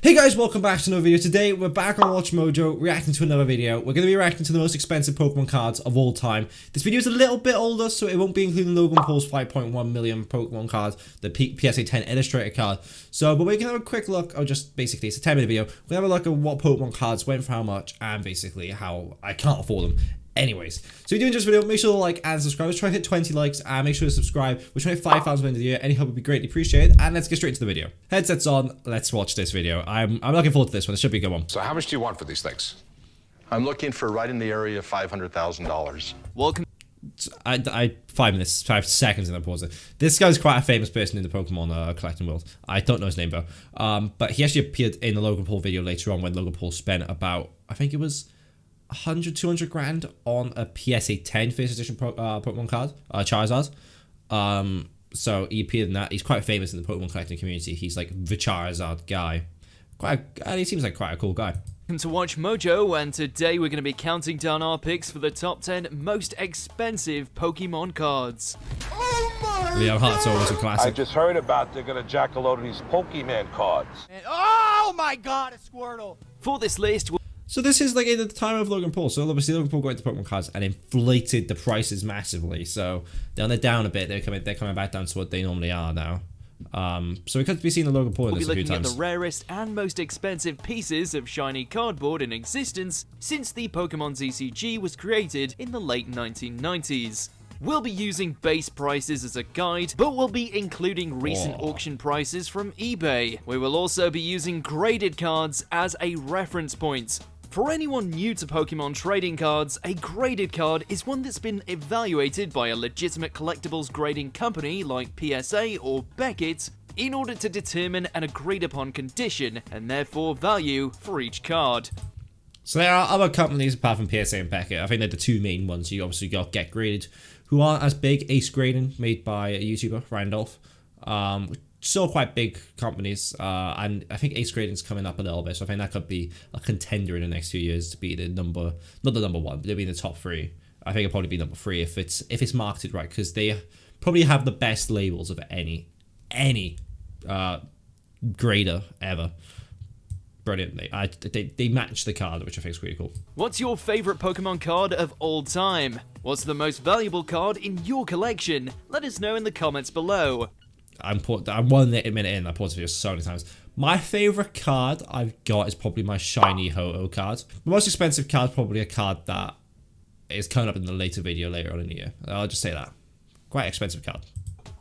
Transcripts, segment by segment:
Hey guys, welcome back to another video. Today we're back on Watch Mojo reacting to another video. We're going to be reacting to the most expensive Pokemon cards of all time. This video is a little bit older, so it won't be including Logan Paul's 5.1 million Pokemon cards, the PSA 10 Illustrator card. But we're going to have a quick look, or just basically it's a 10-minute video. We're going to have a look at what Pokemon cards went for how much, and basically how I can't afford them. Anyways, so if you're doing this video, make sure to like and subscribe. Let's try to hit 20 likes and make sure to subscribe. We're trying to hit 5,000 by the end of the year. Any help would be greatly appreciated. And let's get straight into the video. Headsets on. Let's watch this video. I'm looking forward to this one. It should be a good one. So how much do you want for these things? I'm looking for right in the area of $500,000. Welcome. 5 minutes, 5 seconds, and then pause it. This guy's quite a famous person in the Pokemon collecting world. I don't know his name though. But he actually appeared in the Logan Paul video later on when Logan Paul spent about, I think it was 100-200 grand on a PSA 10 first edition Pokemon card, Charizard. So he appeared in that. He's quite famous in the Pokemon collecting community. He's like the Charizard guy. And he seems like quite a cool guy. Welcome to Watch Mojo, and today we're going to be counting down our picks for the top 10 most expensive Pokemon cards. Oh my Leo Hart's always a classic. I just heard about they're gonna jack a load of these Pokemon cards. And, oh my god, a Squirtle! For this list, So this is like at the time of Logan Paul. So obviously Logan Paul got into Pokemon cards and inflated the prices massively. So they're down a bit. They're coming back down to what they normally are now. So we could be seeing the Logan Paul in we'll be this a few looking at times. the rarest and most expensive pieces of shiny cardboard in existence since the Pokemon TCG was created in the late 1990s. We'll be using base prices as a guide, but we'll be including recent auction prices from eBay. We will also be using graded cards as a reference point. For anyone new to Pokemon trading cards, a graded card is one that's been evaluated by a legitimate collectibles grading company like PSA or Beckett in order to determine an agreed upon condition and therefore value for each card. So there are other companies apart from PSA and Beckett. I think they're the two main ones. You obviously got Get Graded, who aren't as big. Ace Grading, made by a YouTuber, Randolph. Still quite big companies, and I think Ace Grading's coming up a little bit, so I think that could be a contender in the next few years to be the not the number one, but they'll be in the top 3. I think it'll probably be number 3 if it's marketed right, because they probably have the best labels of any grader ever. Brilliant. They match the card, which I think is really cool. What's your favorite Pokemon card of all time? What's the most valuable card in your collection? Let us know in the comments below. I'm 1 minute in. I paused the video so many times. My favorite card I've got is probably my shiny Ho-Oh card. The most expensive card is probably a card that is coming up in the later video later on in the year. I'll just say that. Quite expensive card.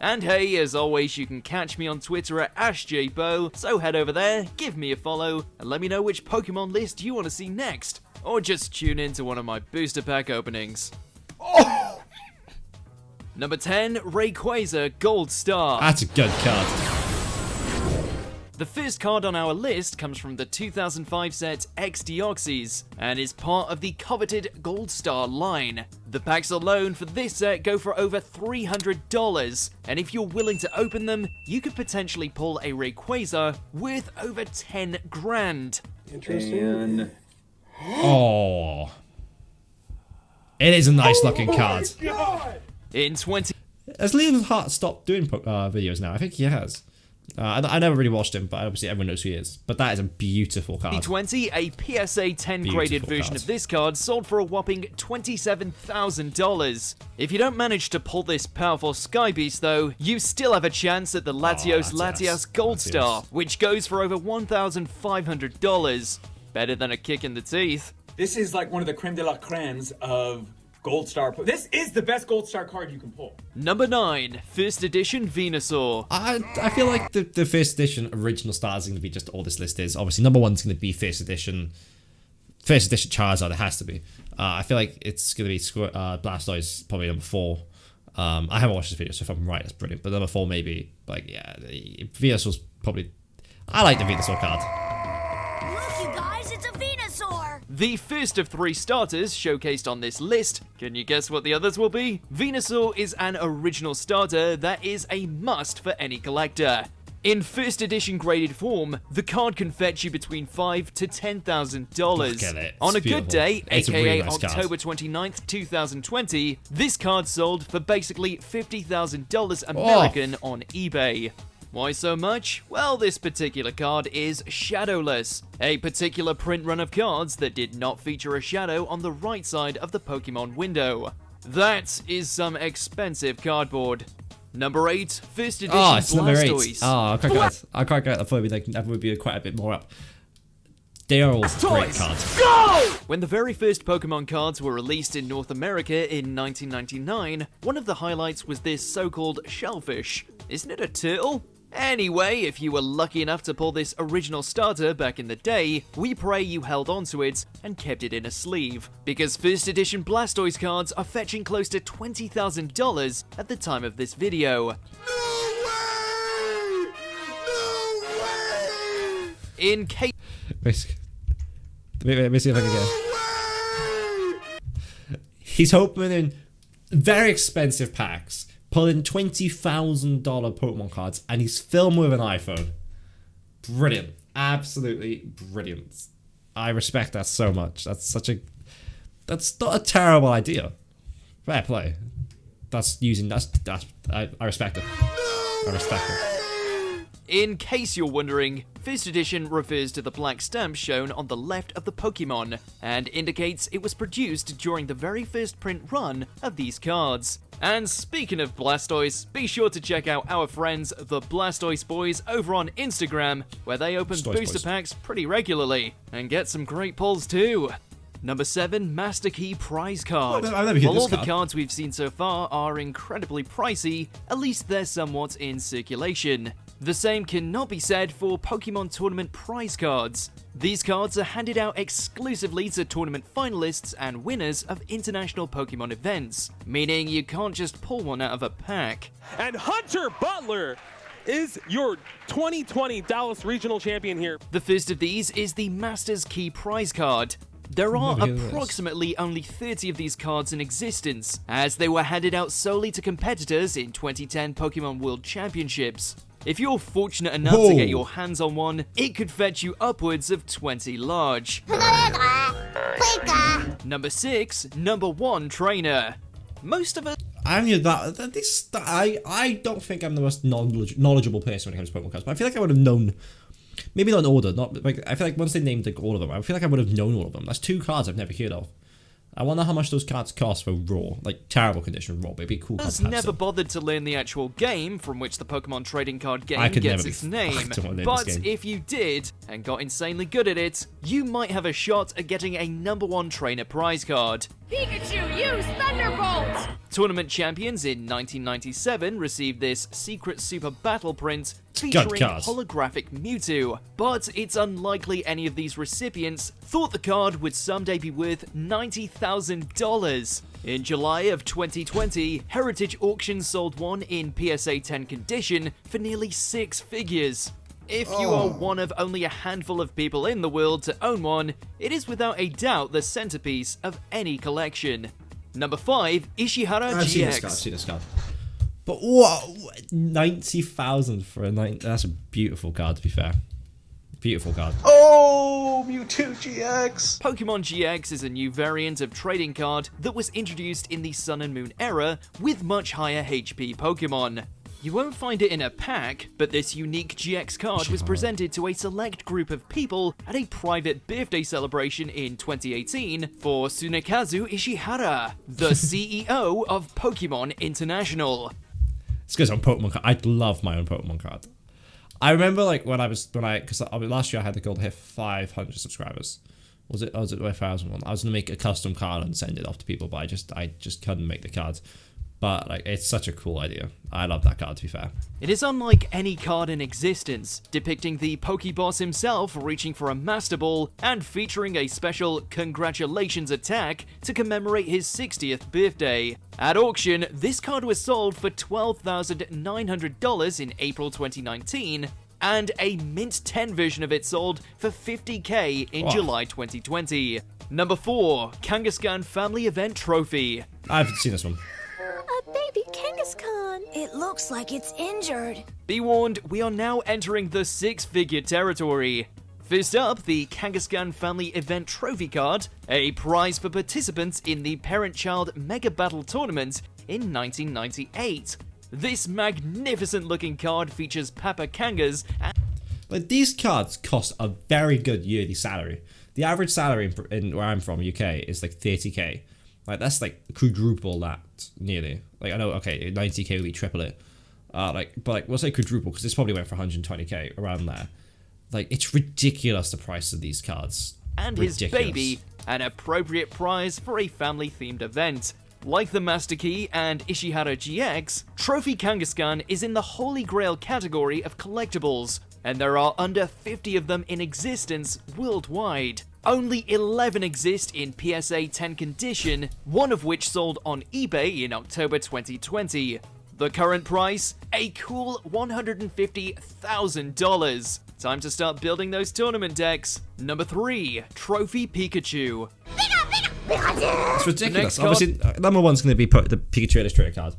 And hey, as always, you can catch me on Twitter at AshJBo, so head over there, give me a follow, and let me know which Pokemon list you want to see next. Or just tune in to one of my booster pack openings. Oh! Number 10, Rayquaza Gold Star. That's a good card. The first card on our list comes from the 2005 set X Deoxys, and is part of the coveted Gold Star line. The packs alone for this set go for over $300, and if you're willing to open them, you could potentially pull a Rayquaza worth over 10 grand. Interesting. Oh. It is a nice looking card. In 20... Has Liam Hart stopped doing videos now? I think he has. I never really watched him, but obviously everyone knows who he is. But that is a beautiful card. 2020, a PSA 10 graded version of this card sold for a whopping $27,000. If you don't manage to pull this powerful Sky Beast though, you still have a chance at the Latios Gold Star, which goes for over $1,500. Better than a kick in the teeth. This is like one of the creme de la cremes of Gold Star. This is the best Gold Star card you can pull. Number 9, First Edition Venusaur. I feel like the first edition original stars is going to be just all this list is. Obviously, number 1 is going to be First edition Charizard. It has to be. I feel like it's going to be Blastoise, probably number 4. I haven't watched this video, so if I'm right, that's brilliant. But number 4 maybe. Like, yeah, Venusaur's probably. I like the Venusaur card. Look, you guys, it's a Venusaur! The first of 3 starters showcased on this list. Can you guess what the others will be? Venusaur is an original starter that is a must for any collector. In first edition graded form, the card can fetch you between $5,000 to $10,000. On a good day, aka October 29th, 2020, this card sold for basically $50,000 American on eBay. Why so much? Well, this particular card is shadowless, a particular print run of cards that did not feature a shadow on the right side of the Pokemon window. That is some expensive cardboard. Number 8, first edition Blastoise. I can't get it. I thought that would be quite a bit more up. They are all great cards. When the very first Pokemon cards were released in North America in 1999, one of the highlights was this so-called shellfish. Isn't it a turtle? Anyway, if you were lucky enough to pull this original starter back in the day, we pray you held onto it and kept it in a sleeve, because first edition Blastoise cards are fetching close to $20,000 at the time of this video. No way! In case... Let me see if I can get it. He's opening very expensive packs, pulling $20,000 Pokemon cards, and he's filmed with an iPhone. Brilliant. Absolutely brilliant. I respect that so much. That's not a terrible idea. Fair play. I respect it. I respect it. In case you're wondering, first edition refers to the black stamp shown on the left of the Pokemon, and indicates it was produced during the very first print run of these cards. And speaking of Blastoise, be sure to check out our friends the Blastoise Boys over on Instagram, where they open booster packs pretty regularly, and get some great pulls too. Number 7, Master Key Prize Card. While all the cards we've seen so far are incredibly pricey, at least they're somewhat in circulation. The same cannot be said for Pokemon Tournament prize cards. These cards are handed out exclusively to tournament finalists and winners of international Pokemon events, meaning you can't just pull one out of a pack. And Hunter Butler is your 2020 Dallas Regional Champion here. The first of these is the Master's Key Prize Card. There are approximately only 30 of these cards in existence, as they were handed out solely to competitors in 2010 Pokemon World Championships. If you're fortunate enough to get your hands on one, it could fetch you upwards of 20 large. Number 6, Number 1 Trainer. Most of us... I don't think I'm the most knowledgeable person when it comes to Pokemon cards, but I feel like I would have known... Maybe not in order, I feel like once they named all of them, I feel like I would have known all of them. That's 2 cards I've never heard of. I wonder how much those cards cost for raw, like terrible condition raw, but it'd be cool. Never bothered to learn the actual game from which the Pokemon trading card game gets its name, but if you did, and got insanely good at it, you might have a shot at getting a Number 1 Trainer prize card. Pikachu, use Thunderbolt! Tournament champions in 1997 received this Secret Super Battle print featuring holographic Mewtwo, but it's unlikely any of these recipients thought the card would someday be worth $90,000. In July of 2020, Heritage Auctions sold one in PSA 10 condition for nearly 6 figures. If you are one of only a handful of people in the world to own one, it is without a doubt the centerpiece of any collection. Number 5, Ishihara GX. I've seen this card. But what? 90,000 for a 9. That's a beautiful card, to be fair. Beautiful card. Oh, Mewtwo GX! Pokemon GX is a new variant of trading card that was introduced in the Sun and Moon era with much higher HP Pokemon. You won't find it in a pack, but this unique GX card was presented to a select group of people at a private birthday celebration in 2018 for Tsunekazu Ishihara, the CEO of Pokemon International. This goes on Pokemon card. I love my own Pokemon card. I remember like because last year I had the goal to hit 500 subscribers. Was it 1,000 one? I was gonna make a custom card and send it off to people, but I just couldn't make the cards. But like, it's such a cool idea. I love that card, to be fair. It is unlike any card in existence, depicting the Pokeboss himself reaching for a Master Ball and featuring a special congratulations attack to commemorate his 60th birthday. At auction, this card was sold for $12,900 in April 2019, and a Mint 10 version of it sold for $50,000 in July 2020. Number 4, Kangaskhan Family Event Trophy. I haven't seen this one. A baby Kangaskhan. It looks like it's injured. Be warned, we are now entering the 6-figure territory. First up, the Kangaskhan Family Event Trophy card, a prize for participants in the Parent-Child Mega Battle Tournament in 1998. This magnificent looking card features Papa Kangas. Like, these cards cost a very good yearly salary. The average salary in where I'm from, UK, is like 30k. Like, that's like quadruple that, nearly. Like, I know, okay, 90k would be triple it. But like, we'll say quadruple, because this probably went for 120k, around there. Like, it's ridiculous, the price of these cards. And ridiculous. His baby, an appropriate prize for a family-themed event. Like the Master Key and Ishihara GX, Trophy Kangaskhan is in the Holy Grail category of collectibles, and there are under 50 of them in existence worldwide. Only 11 exist in PSA 10 condition, one of which sold on eBay in October 2020. The current price? A cool $150,000. Time to start building those tournament decks. Number 3, Trophy Pikachu. It's ridiculous. Obviously, number one's going to be the Pikachu Illustrator card.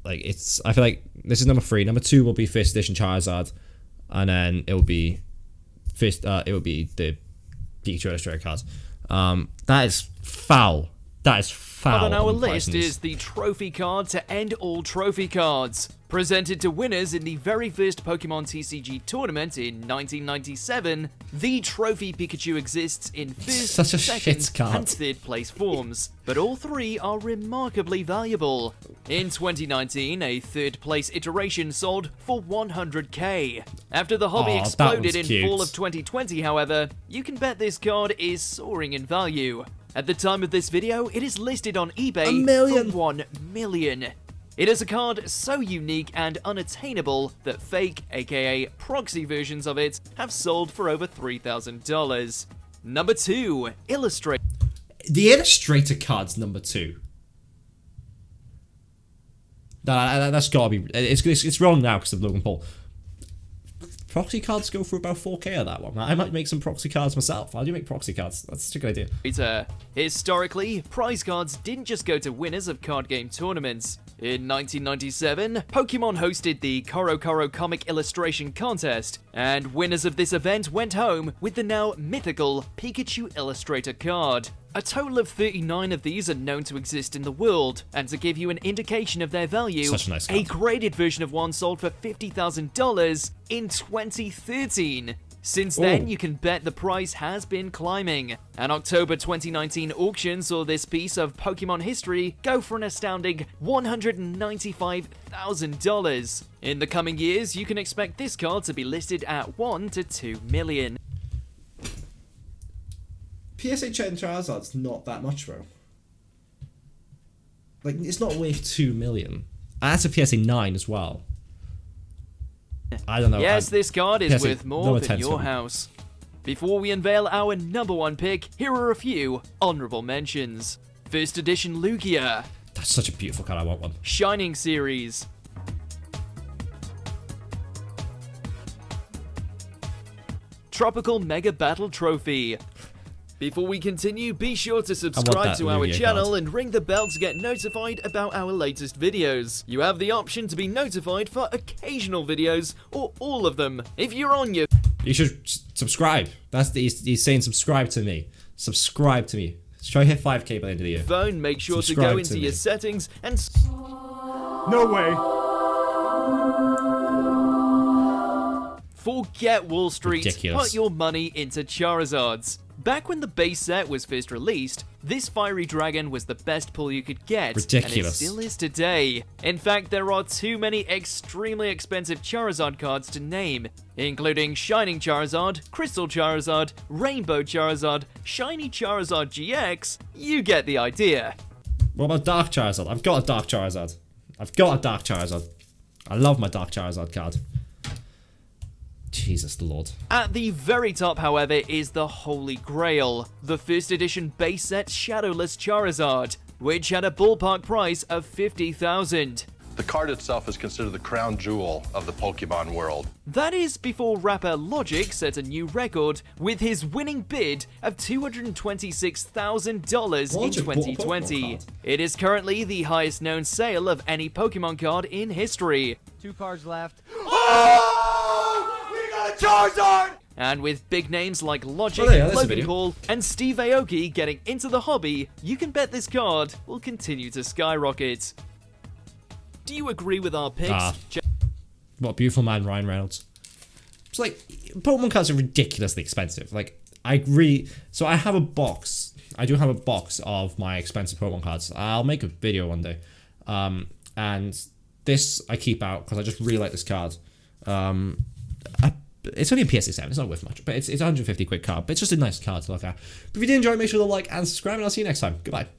Like, it's, I feel like this is number 3. Number 2 will be First Edition Charizard, and then it will be the Pikachu Illustrator cards. That is foul. That is foul. But on our list is the trophy card to end all trophy cards. Presented to winners in the very first Pokemon TCG tournament in 1997, the Trophy Pikachu exists in first, second, and third place forms, but all 3 are remarkably valuable. In 2019, a third place iteration sold for 100k. After the hobby exploded in fall of 2020, however, you can bet this card is soaring in value. At the time of this video, it is listed on eBay for 1 million. It is a card so unique and unattainable that fake, aka proxy versions of it, have sold for over $3,000. Number 2, Illustrator. The Illustrator card's number 2. No, that's gotta be. It's wrong now because of Logan Paul. Proxy cards go for about 4k of that one. I might make some proxy cards myself. How do you make proxy cards? That's such a good idea. Historically, prize cards didn't just go to winners of card game tournaments. In 1997, Pokemon hosted the Koro Koro Comic Illustration Contest, and winners of this event went home with the now mythical Pikachu Illustrator card. A total of 39 of these are known to exist in the world, and to give you an indication of their value, a graded version of one sold for $50,000 in 2013. Since then, you can bet the price has been climbing. An October 2019 auction saw this piece of Pokemon history go for an astounding $195,000. In the coming years, you can expect this card to be listed at 1 to 2 million. PSA 10 Charizard's not that much, bro. Like, it's not worth 2 million. And that's a PSA 9 as well. I don't know. Yes, this card is worth more than your house. Before we unveil our number 1 pick, here are a few honorable mentions. First Edition Lugia. That's such a beautiful card, I want one. Shining Series. Tropical Mega Battle Trophy. Before we continue, be sure to subscribe to our channel and ring the bell to get notified about our latest videos. You have the option to be notified for occasional videos or all of them. If you're on your... You should subscribe. He's saying subscribe to me. Subscribe to me. Try to hit 5k by the end of the year. Phone, make sure to go into your settings and... No way. Forget Wall Street. Ridiculous. Put your money into Charizards. Back when the base set was first released, this fiery dragon was the best pull you could get, ridiculous. And it still is today. In fact, there are too many extremely expensive Charizard cards to name, including Shining Charizard, Crystal Charizard, Rainbow Charizard, Shiny Charizard GX. You get the idea. What about Dark Charizard? I've got a Dark Charizard. I love my Dark Charizard card. Jesus Lord. At the very top, however, is the Holy Grail, the first edition base set Shadowless Charizard, which had a ballpark price of $50,000. The card itself is considered the crown jewel of the Pokemon world. That is before rapper Logic set a new record with his winning bid of $226,000 in 2020. It is currently the highest known sale of any Pokemon card in history. 2 cards left. Charizard! And with big names like Logic, Logan Paul, and Steve Aoki getting into the hobby, you can bet this card will continue to skyrocket. Do you agree with our picks? What a beautiful man, Ryan Reynolds. It's like, Pokemon cards are ridiculously expensive. Like, so I have a box. I do have a box of my expensive Pokemon cards. I'll make a video one day. And this I keep out because I just really like this card. It's only a PSA 7, it's not worth much, but it's a 150 quid card, but it's just a nice card to look at. But if you did enjoy, make sure to like and subscribe, and I'll see you next time. Goodbye.